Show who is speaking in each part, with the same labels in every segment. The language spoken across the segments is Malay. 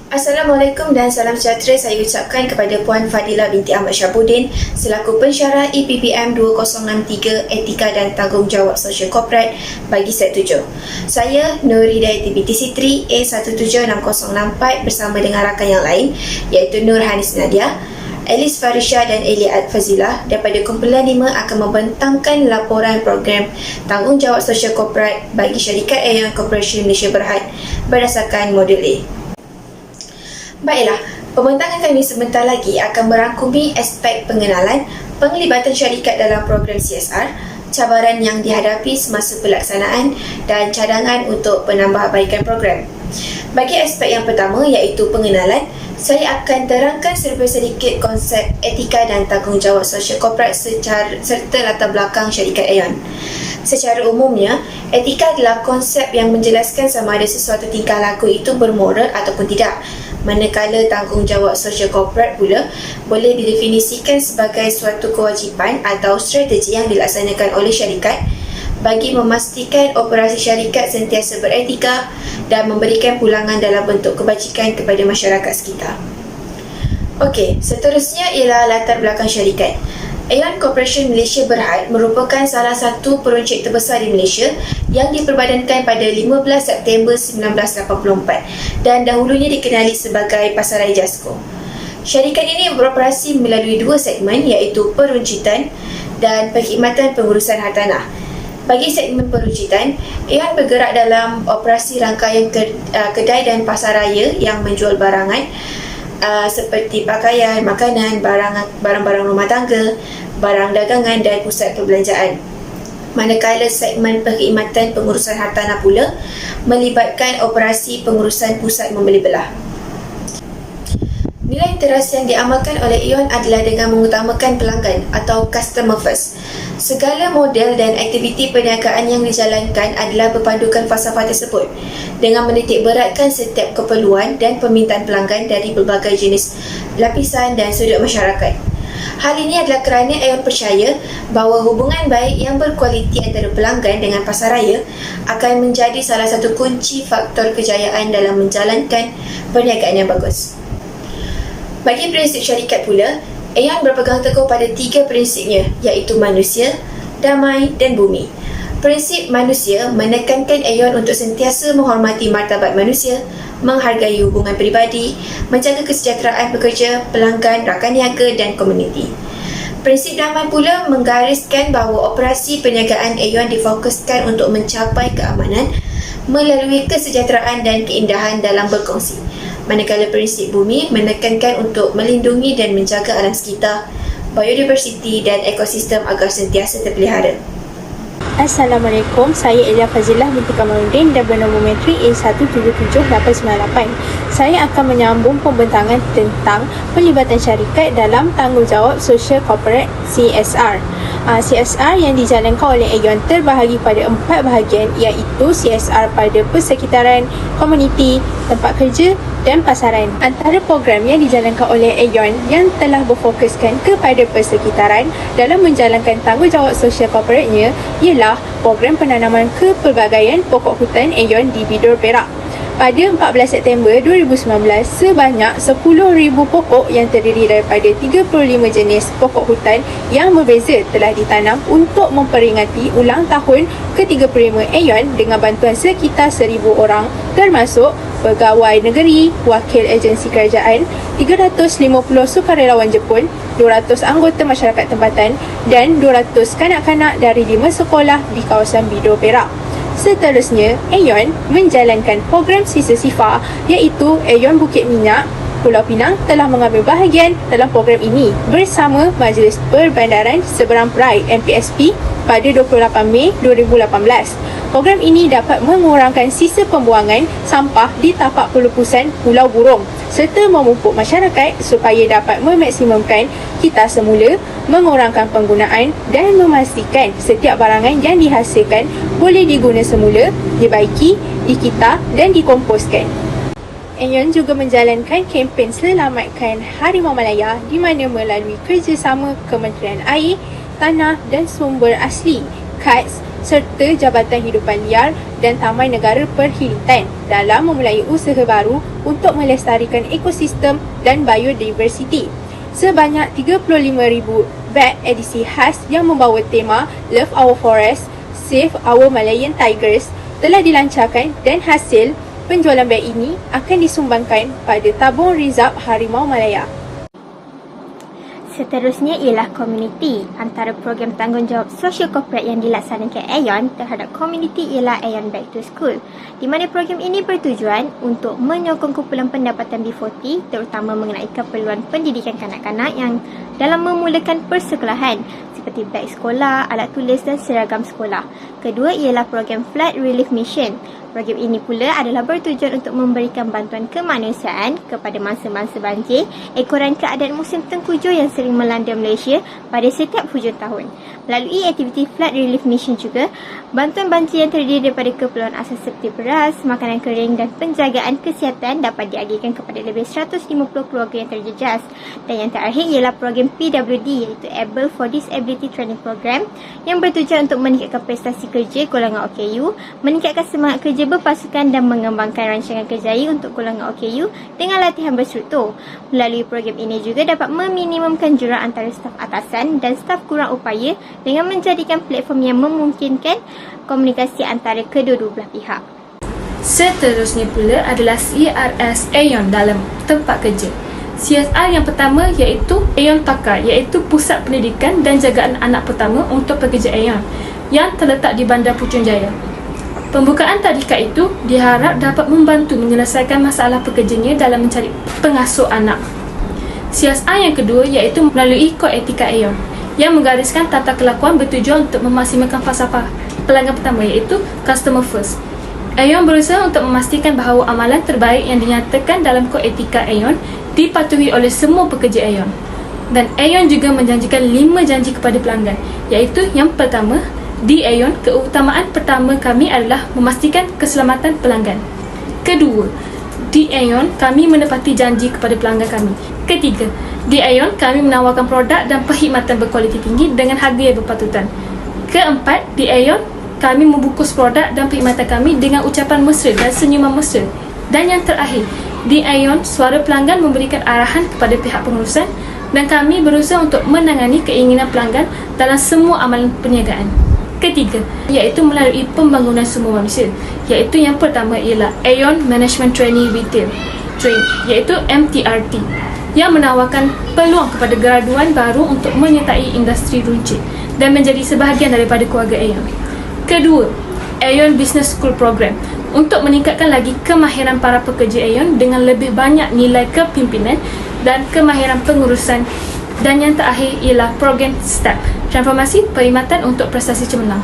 Speaker 1: Assalamualaikum dan salam sejahtera saya ucapkan kepada Puan Fadilah binti Ahmad Syahbudin selaku pensyarah EPPM 2063 Etika dan Tanggungjawab Sosial Korporat bagi set 7. Saya Nur Hidayati binti Sitri A176064 bersama dengan rakan yang lain iaitu Nur Hanis Nadia, Elis Farisha dan Eliat Fazilah daripada kumpulan 5 akan membentangkan laporan program Tanggungjawab Sosial Korporat bagi syarikat Aeon Corporation Malaysia Berhad berdasarkan modul A. Baiklah, pembentangan kami sebentar lagi akan merangkumi aspek pengenalan, penglibatan syarikat dalam program CSR, cabaran yang dihadapi semasa pelaksanaan dan cadangan untuk penambahbaikan program. Bagi aspek yang pertama iaitu pengenalan, saya akan terangkan serba sedikit konsep etika dan tanggungjawab sosial korporat serta latar belakang syarikat Aeon. Secara umumnya, etika adalah konsep yang menjelaskan sama ada sesuatu tingkah laku itu bermoral ataupun tidak. Manakala tanggungjawab sosial korporat pula boleh didefinisikan sebagai suatu kewajipan atau strategi yang dilaksanakan oleh syarikat bagi memastikan operasi syarikat sentiasa beretika dan memberikan pulangan dalam bentuk kebajikan kepada masyarakat sekitar. Okey, seterusnya ialah latar belakang syarikat. Aeon Corporation Malaysia Berhad merupakan salah satu peruncit terbesar di Malaysia yang diperbadankan pada 15 September 1984 dan dahulunya dikenali sebagai Pasaraya Jasco. Syarikat ini beroperasi melalui dua segmen iaitu peruncitan dan perkhidmatan pengurusan hartanah. Bagi segmen peruncitan, Aeon bergerak dalam operasi rangkaian kedai dan pasaraya yang menjual barangan seperti pakaian, makanan, barang-barang rumah tangga, barang dagangan dan pusat perbelanjaan. Manakala segmen perkhidmatan pengurusan hartanah pula melibatkan operasi pengurusan pusat membeli belah. Nilai teras yang diamalkan oleh Aeon adalah dengan mengutamakan pelanggan atau customer first. Segala model dan aktiviti perniagaan yang dijalankan adalah berpandukan falsafah tersebut dengan menitik beratkan setiap keperluan dan permintaan pelanggan dari berbagai jenis lapisan dan sudut masyarakat. Hal ini adalah kerana Aeon percaya bahawa hubungan baik yang berkualiti antara pelanggan dengan pasaraya akan menjadi salah satu kunci faktor kejayaan dalam menjalankan perniagaan yang bagus. Bagi prinsip syarikat pula, Aeon berpegang teguh pada 3 prinsipnya iaitu manusia, damai dan bumi. Prinsip manusia menekankan Aeon untuk sentiasa menghormati martabat manusia, menghargai hubungan peribadi, menjaga kesejahteraan pekerja, pelanggan, rakan niaga dan komuniti. Prinsip damai pula menggariskan bahawa operasi perniagaan Aeon difokuskan untuk mencapai keamanan melalui kesejahteraan dan keindahan dalam berkongsi. Manakala prinsip bumi menekankan untuk melindungi dan menjaga alam sekitar, biodiversiti dan ekosistem agar sentiasa terpelihara.
Speaker 2: Assalamualaikum, saya Elia Fazilah binti Kamaluddin dan bernombor metrik A177898. Saya akan menyambung pembentangan tentang pelibatan syarikat dalam tanggungjawab sosial korporat CSR. CSR yang dijalankan oleh Aeon terbahagi pada 4 bahagian iaitu CSR pada persekitaran, komuniti, tempat kerja dan pasaran. Antara program yang dijalankan oleh Aeon yang telah berfokuskan kepada persekitaran dalam menjalankan tanggungjawab sosial korporatnya ialah program penanaman kepelbagaian pokok hutan Aeon di Bidor Perak. Pada 14 September 2019, sebanyak 10,000 pokok yang terdiri daripada 35 jenis pokok hutan yang berbeza telah ditanam untuk memperingati ulang tahun ke-35 Aeon dengan bantuan sekitar 1,000 orang termasuk pegawai negeri, wakil agensi kerajaan, 350 sukarelawan Jepun, 200 anggota masyarakat tempatan dan 200 kanak-kanak dari 5 sekolah di kawasan Bidor Perak. Seterusnya, Aeon menjalankan program Sisa Sifa iaitu Aeon Bukit Minyak Pulau Pinang telah mengambil bahagian dalam program ini bersama Majlis Perbandaran Seberang Perai MPSP pada 28 Mei 2018. Program ini dapat mengurangkan sisa pembuangan sampah di tapak pelupusan Pulau Burung serta memupuk masyarakat supaya dapat memaksimumkan kitar semula, mengurangkan penggunaan dan memastikan setiap barangan yang dihasilkan boleh diguna semula, dibaiki, dikitar dan dikomposkan. Aeon juga menjalankan kempen Selamatkan Harimau Malaya di mana melalui kerjasama Kementerian Air, Tanah dan Sumber Asli, KADS, serta Jabatan Hidupan Liar dan Taman Negara Perkhidmatan dalam memulai usaha baru untuk melestarikan ekosistem dan biodiversiti. Sebanyak 35,000 beg edisi khas yang membawa tema Love Our Forest, Save Our Malayan Tigers telah dilancarkan dan hasil penjualan beg ini akan disumbangkan pada tabung rizab Harimau Malaya.
Speaker 3: Seterusnya ialah komuniti. Antara program tanggungjawab sosial korporat yang dilaksanakan Aon terhadap komuniti ialah Aon Back to School, di mana program ini bertujuan untuk menyokong kumpulan pendapatan B40 terutama mengenai keperluan pendidikan kanak-kanak yang dalam memulakan persekolahan seperti beg sekolah, alat tulis dan seragam sekolah. Kedua ialah program Flood Relief Mission. Program ini pula adalah bertujuan untuk memberikan bantuan kemanusiaan kepada mangsa-mangsa banjir ekoran keadaan musim tengkujuh yang sering melanda Malaysia pada setiap hujung tahun. Melalui aktiviti Flood Relief Mission juga, bantuan banjir yang terdiri daripada keperluan asas seperti beras, makanan kering dan penjagaan kesihatan dapat diagihkan kepada lebih 150 keluarga yang terjejas. Dan yang terakhir ialah program PWD iaitu Able for Disability Training Program yang bertujuan untuk meningkatkan prestasi kerja golongan OKU, meningkatkan semangat kerja berpasukan dan mengembangkan rancangan kerjaya untuk golongan OKU dengan latihan berstruktur. Melalui program ini juga dapat meminimumkan jurang antara staf atasan dan staf kurang upaya dengan menjadikan platform yang memungkinkan komunikasi antara kedua-dua belah pihak.
Speaker 4: Seterusnya pula adalah CRS Aon dalam tempat kerja. CSR yang pertama iaitu Aon Takar, iaitu Pusat Pendidikan dan Jagaan Anak Pertama untuk pekerja Aon yang terletak di Bandar Putrajaya. Pembukaan tadika itu diharap dapat membantu menyelesaikan masalah pekerjanya dalam mencari pengasuh anak. CSR yang kedua iaitu melalui Kod Etika Aon yang menggariskan tata kelakuan bertujuan untuk memaksimalkan falsafah pelanggan pertama iaitu Customer First. Aon berusaha untuk memastikan bahawa amalan terbaik yang dinyatakan dalam Kod Etika Aon dipatuhi oleh semua pekerja Aon. Dan Aon juga menjanjikan 5 janji kepada pelanggan, iaitu yang pertama, di Aon, keutamaan pertama kami adalah memastikan keselamatan pelanggan. Kedua, di Aon, kami menepati janji kepada pelanggan kami. Ketiga, di Aon, kami menawarkan produk dan perkhidmatan berkualiti tinggi dengan harga yang berpatutan. Keempat, di Aon, kami membungkus produk dan perkhidmatan kami dengan ucapan mesra dan senyuman mesra. Dan yang terakhir, di Aon, suara pelanggan memberikan arahan kepada pihak pengurusan dan kami berusaha untuk menangani keinginan pelanggan dalam semua amalan perniagaan. Ketiga, iaitu melalui pembangunan sumber manusia, iaitu yang pertama ialah Aon Management Trainee Retail iaitu MTRT yang menawarkan peluang kepada graduan baru untuk menyertai industri runcit dan menjadi sebahagian daripada keluarga Aon. Kedua, Aon Business School Program untuk meningkatkan lagi kemahiran para pekerja Aon dengan lebih banyak nilai kepimpinan dan kemahiran pengurusan. Dan yang terakhir ialah program STEP, transformasi perkhidmatan untuk prestasi cemerlang.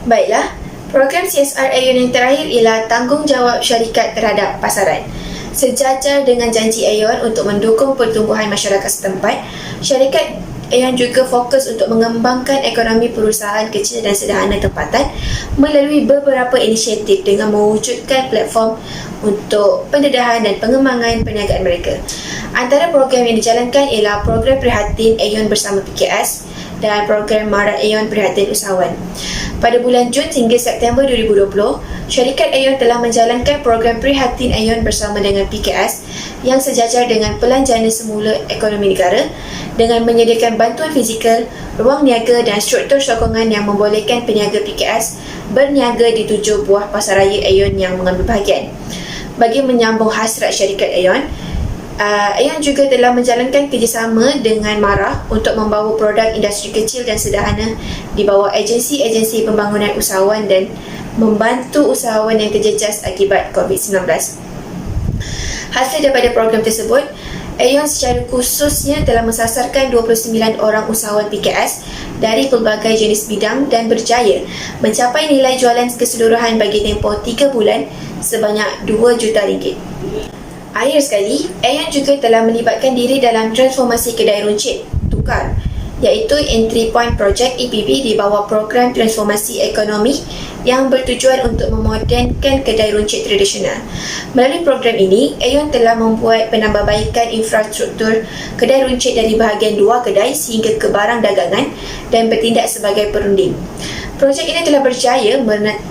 Speaker 1: Baiklah, program CSR Aon yang terakhir ialah tanggungjawab syarikat terhadap pasaran. Sejajar dengan janji Aon untuk mendukung pertumbuhan masyarakat setempat, syarikat Aon juga fokus untuk mengembangkan ekonomi perusahaan kecil dan sederhana tempatan melalui beberapa inisiatif dengan mewujudkan platform untuk pendedahan dan pengembangan perniagaan mereka. Antara program yang dijalankan ialah program Prihatin Aon bersama PKS dan program Marat Aon Prihatin Usahawan. Pada bulan Jun hingga September 2020, syarikat Aon telah menjalankan program Prihatin Aon bersama dengan PKS yang sejajar dengan Pelan Jana Semula Ekonomi Negara dengan menyediakan bantuan fizikal, ruang niaga dan struktur sokongan yang membolehkan peniaga PKS berniaga di 7 buah pasaraya Aon yang mengambil bahagian. Bagi menyambung hasrat syarikat Aon, Aon juga telah menjalankan kerjasama dengan MARA untuk membawa produk industri kecil dan sederhana di bawah agensi-agensi pembangunan usahawan dan membantu usahawan yang terjejas akibat COVID-19. Hasil daripada program tersebut, Aon secara khususnya telah mensasarkan 29 orang usahawan PKS dari pelbagai jenis bidang dan berjaya mencapai nilai jualan keseluruhan bagi tempoh 3 bulan sebanyak RM2 juta. Akhir sekali, Aon juga telah melibatkan diri dalam transformasi kedai runcit tukar, iaitu Entry Point Project EPP di bawah program transformasi ekonomi yang bertujuan untuk memodernkan kedai runcit tradisional. Melalui program ini, Aon telah membuat penambahbaikan infrastruktur kedai runcit dari bahagian luar kedai sehingga ke barang dagangan dan bertindak sebagai perunding. Projek ini telah berjaya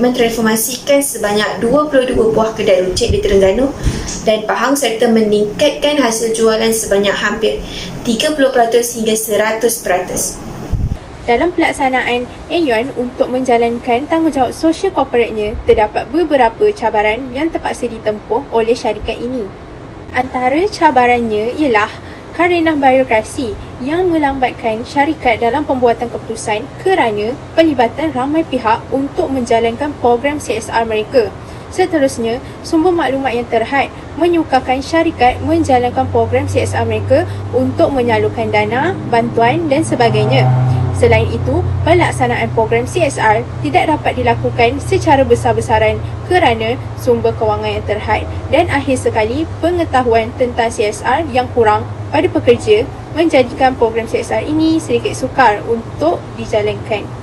Speaker 1: mentransformasikan sebanyak 22 buah kedai runcit di Terengganu dan Pahang serta meningkatkan hasil jualan sebanyak hampir 30% hingga 100%.
Speaker 2: Dalam pelaksanaan Aeon untuk menjalankan tanggungjawab sosial korporatnya, terdapat beberapa cabaran yang terpaksa ditempuh oleh syarikat ini. Antara cabarannya ialah kerana birokrasi yang melambatkan syarikat dalam pembuatan keputusan kerana pelibatan ramai pihak untuk menjalankan program CSR mereka. Seterusnya, sumber maklumat yang terhad menyukarkan syarikat menjalankan program CSR mereka untuk menyalurkan dana, bantuan dan sebagainya. Selain itu, pelaksanaan program CSR tidak dapat dilakukan secara besar-besaran kerana sumber kewangan yang terhad dan akhir sekali pengetahuan tentang CSR yang kurang pada pekerja menjadikan program CSR ini sedikit sukar untuk dijalankan.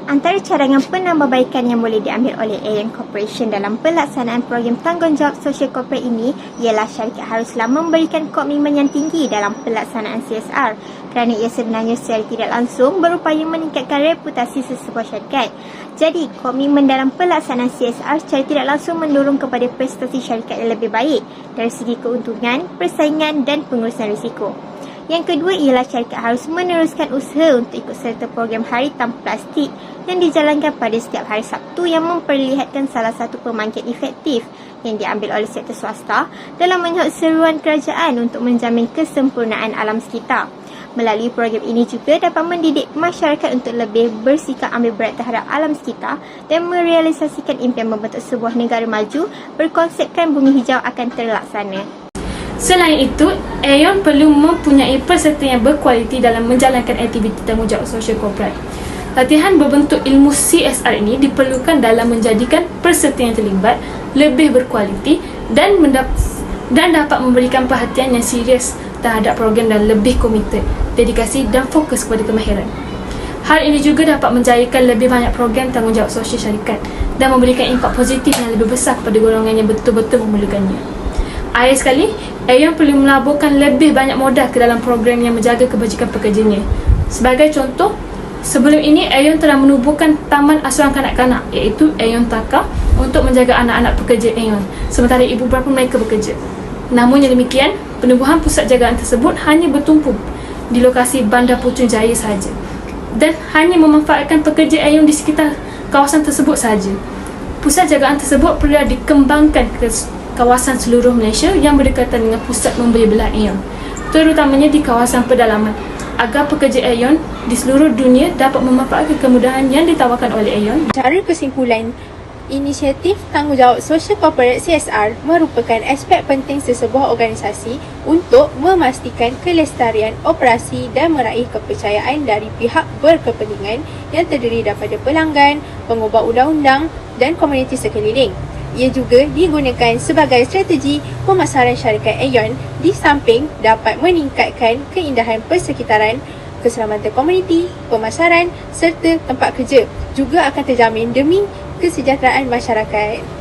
Speaker 3: Antara cadangan penambahbaikan yang boleh diambil oleh Aeon Corporation dalam pelaksanaan program tanggungjawab sosial korporat ini ialah syarikat haruslah memberikan komitmen yang tinggi dalam pelaksanaan CSR kerana ia sebenarnya secara tidak langsung berupaya meningkatkan reputasi sesebuah syarikat. Jadi, komitmen dalam pelaksanaan CSR secara tidak langsung mendorong kepada prestasi syarikat yang lebih baik dari segi keuntungan, persaingan dan pengurusan risiko. Yang kedua ialah syarikat harus meneruskan usaha untuk ikut serta program Hari Tanpa Plastik yang dijalankan pada setiap hari Sabtu yang memperlihatkan salah satu pembangkit efektif yang diambil oleh sektor swasta dalam menyahut seruan kerajaan untuk menjamin kesempurnaan alam sekitar. Melalui program ini juga dapat mendidik masyarakat untuk lebih bersikap ambil berat terhadap alam sekitar dan merealisasikan impian membentuk sebuah negara maju berkonsepkan bumi hijau akan terlaksana.
Speaker 4: Selain itu, Aeon perlu mempunyai peserta yang berkualiti dalam menjalankan aktiviti tanggungjawab sosial korporat. Latihan berbentuk ilmu CSR ini diperlukan dalam menjadikan peserta yang terlibat lebih berkualiti dan dapat memberikan perhatian yang serius terhadap program dan lebih komited, dedikasi dan fokus kepada kemahiran. Hal ini juga dapat menjayakan lebih banyak program tanggungjawab sosial syarikat dan memberikan impak positif yang lebih besar kepada golongan yang betul-betul memerlukannya. Akhir sekali, Aeon perlu melaburkan lebih banyak modal ke dalam program yang menjaga kebajikan pekerjanya. Sebagai contoh, sebelum ini Aeon telah menubuhkan Taman Asuhan Kanak-kanak iaitu Aeon Taka untuk menjaga anak-anak pekerja Aeon sementara ibu bapa mereka bekerja. Namun yang demikian, penubuhan pusat jagaan tersebut hanya bertumpu di lokasi Bandar Putrajaya sahaja dan hanya memanfaatkan pekerja Aeon di sekitar kawasan tersebut sahaja. Pusat jagaan tersebut perlu dikembangkan ke kawasan seluruh Malaysia yang berdekatan dengan pusat membeli belah Aeon, terutamanya di kawasan pedalaman, agar pekerja Aeon di seluruh dunia dapat memanfaatkan kemudahan yang ditawarkan oleh Aeon.
Speaker 2: Cara kesimpulan, inisiatif tanggungjawab sosial korporat CSR merupakan aspek penting sesebuah organisasi untuk memastikan kelestarian operasi dan meraih kepercayaan dari pihak berkepentingan yang terdiri daripada pelanggan, pengubah undang-undang dan komuniti sekeliling. Ia juga digunakan sebagai strategi pemasaran syarikat Aeon di samping dapat meningkatkan keindahan persekitaran, keselamatan komuniti, pemasaran serta tempat kerja juga akan terjamin demi kesejahteraan masyarakat.